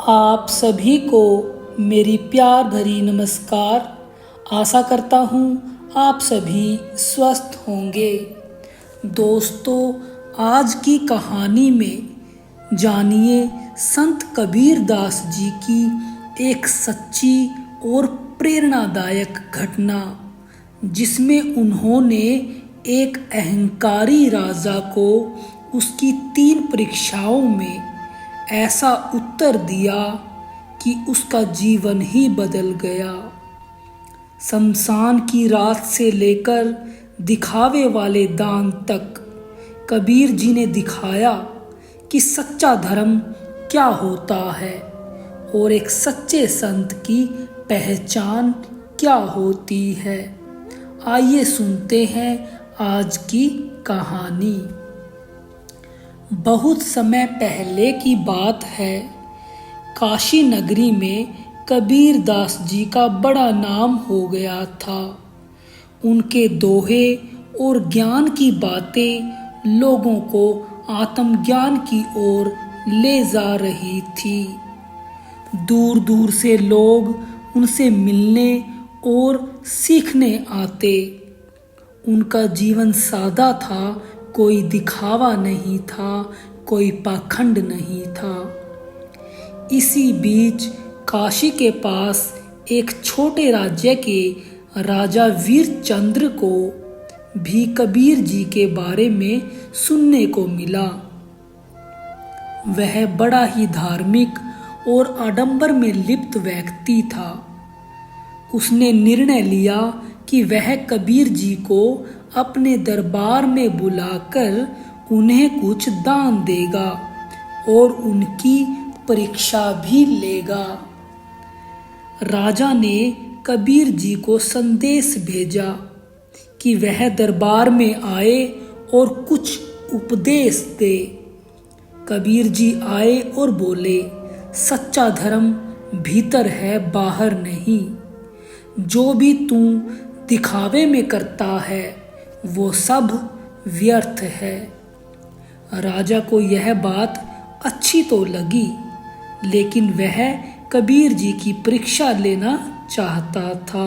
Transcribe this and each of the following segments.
आप सभी को मेरी प्यार भरी नमस्कार। आशा करता हूँ आप सभी स्वस्थ होंगे। दोस्तों, आज की कहानी में जानिए संत कबीर दास जी की एक सच्ची और प्रेरणादायक घटना, जिसमें उन्होंने एक अहंकारी राजा को उसकी 3 परीक्षाओं में ऐसा उत्तर दिया कि उसका जीवन ही बदल गया। शमशान की रात से लेकर दिखावे वाले दान तक कबीर जी ने दिखाया कि सच्चा धर्म क्या होता है और एक सच्चे संत की पहचान क्या होती है। आइए सुनते हैं आज की कहानी। बहुत समय पहले की बात है। काशी नगरी में कबीर दास जी का बड़ा नाम हो गया था। उनके दोहे और ज्ञान की बातें लोगों को आत्मज्ञान की ओर ले जा रही थी। दूर दूर से लोग उनसे मिलने और सीखने आते। उनका जीवन सादा था, कोई दिखावा नहीं था, कोई पाखंड नहीं था। इसी बीच काशी के पास एक छोटे राज्य के राजा वीरचंद्र को भी कबीर जी के बारे में सुनने को मिला। वह बड़ा ही धार्मिक और आडंबर में लिप्त व्यक्ति था। उसने निर्णय लिया कि वह कबीर जी को अपने दरबार में बुलाकर उन्हें कुछ दान देगा और उनकी परीक्षा भी लेगा। राजा ने कबीर जी को संदेश भेजा कि वह दरबार में आए और कुछ उपदेश दे। कबीर जी आए और बोले, सच्चा धर्म भीतर है, बाहर नहीं। जो भी तू दिखावे में करता है वो सब व्यर्थ है। राजा को यह बात अच्छी तो लगी, लेकिन वह कबीर जी की परीक्षा लेना चाहता था।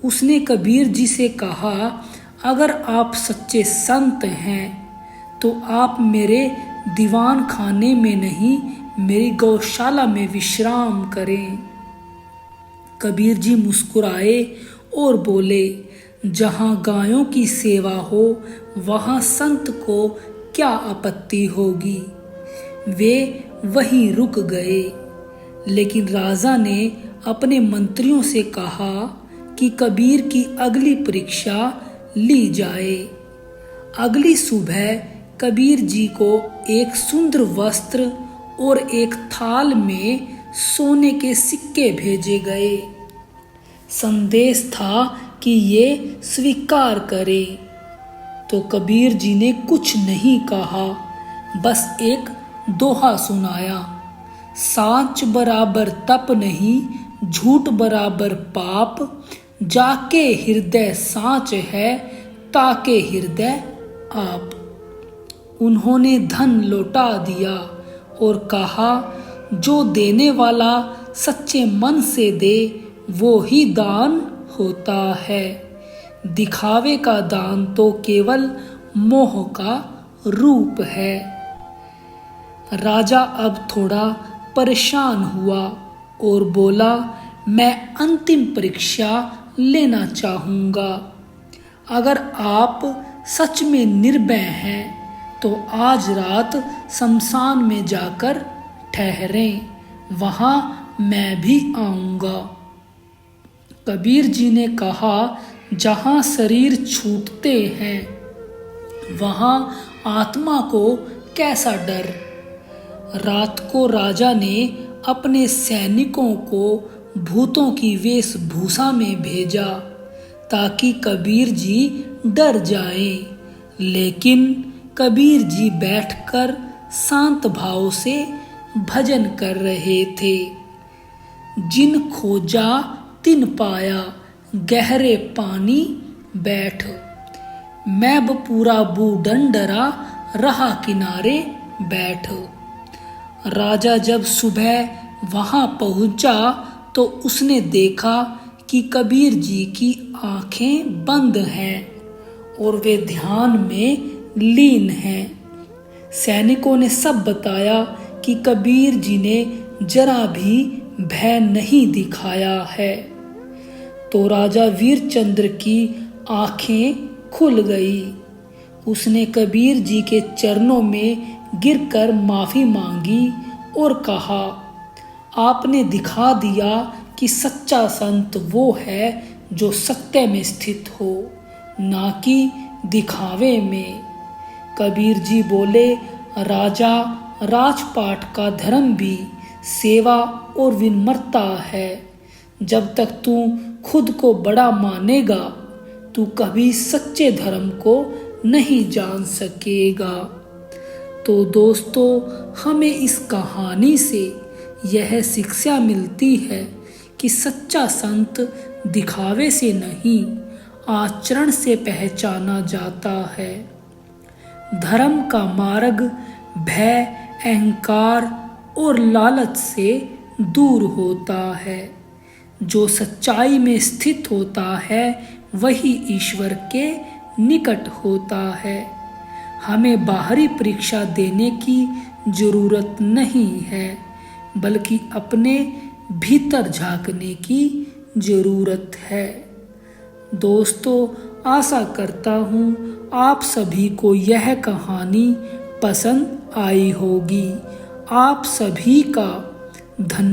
उसने कबीर जी से कहा, अगर आप सच्चे संत हैं तो आप मेरे दीवान खाने में नहीं, मेरी गौशाला में विश्राम करें। कबीर जी मुस्कुराए और बोले, जहाँ गायों की सेवा हो वहाँ संत को क्या आपत्ति होगी। वे वहीं रुक गए। लेकिन राजा ने अपने मंत्रियों से कहा कि कबीर की अगली परीक्षा ली जाए। अगली सुबह कबीर जी को एक सुंदर वस्त्र और एक थाल में सोने के सिक्के भेजे गए। संदेश था कि ये स्वीकार करे। तो कबीर जी ने कुछ नहीं कहा, बस एक दोहा सुनाया, सांच बराबर तप नहीं, झूठ बराबर पाप, जाके हृदय सांच है, ताके हृदय आप। उन्होंने धन लौटा दिया और कहा, जो देने वाला सच्चे मन से दे वो ही दान होता है। दिखावे का दान तो केवल मोह का रूप है। राजा अब थोड़ा परेशान हुआ और बोला, मैं अंतिम परीक्षा लेना चाहूँगा। अगर आप सच में निर्भय हैं तो आज रात शमशान में जाकर ठहरें, वहाँ मैं भी आऊँगा। कबीर जी ने कहा, जहाँ शरीर छूटते हैं वहाँ आत्मा को कैसा डर। रात को राजा ने अपने सैनिकों को भूतों की वेशभूषा में भेजा ताकि कबीर जी डर जाएं। लेकिन कबीर जी बैठकर शांत भाव से भजन कर रहे थे। जिन खोजा तिन पाया, गहरे पानी बैठ। मैं पूरा बूढ़न डरा, रहा किनारे बैठ। राजा जब सुबह वहां पहुंचा तो उसने देखा कि कबीर जी की आंखें बंद हैं और वे ध्यान में लीन हैं। सैनिकों ने सब बताया कि कबीर जी ने जरा भी भय नहीं दिखाया है। तो राजा वीरचंद्र की आंखें खुल गई। उसने कबीर जी के चरणों में गिरकर माफी मांगी और कहा, आपने दिखा दिया कि सच्चा संत वो है जो सत्य में स्थित हो, ना कि दिखावे में। कबीर जी बोले, राजा, राजपाट का धर्म भी सेवा और विनम्रता है। जब तक तू खुद को बड़ा मानेगा, तू कभी सच्चे धर्म को नहीं जान सकेगा। तो दोस्तों, हमें इस कहानी से यह शिक्षा मिलती है कि सच्चा संत दिखावे से नहीं, आचरण से पहचाना जाता है। धर्म का मार्ग भय, अहंकार और लालच से दूर होता है। जो सच्चाई में स्थित होता है वही ईश्वर के निकट होता है। हमें बाहरी परीक्षा देने की जरूरत नहीं है, बल्कि अपने भीतर झांकने की जरूरत है। दोस्तों, आशा करता हूँ आप सभी को यह कहानी पसंद आई होगी। आप सभी का धन्यवाद।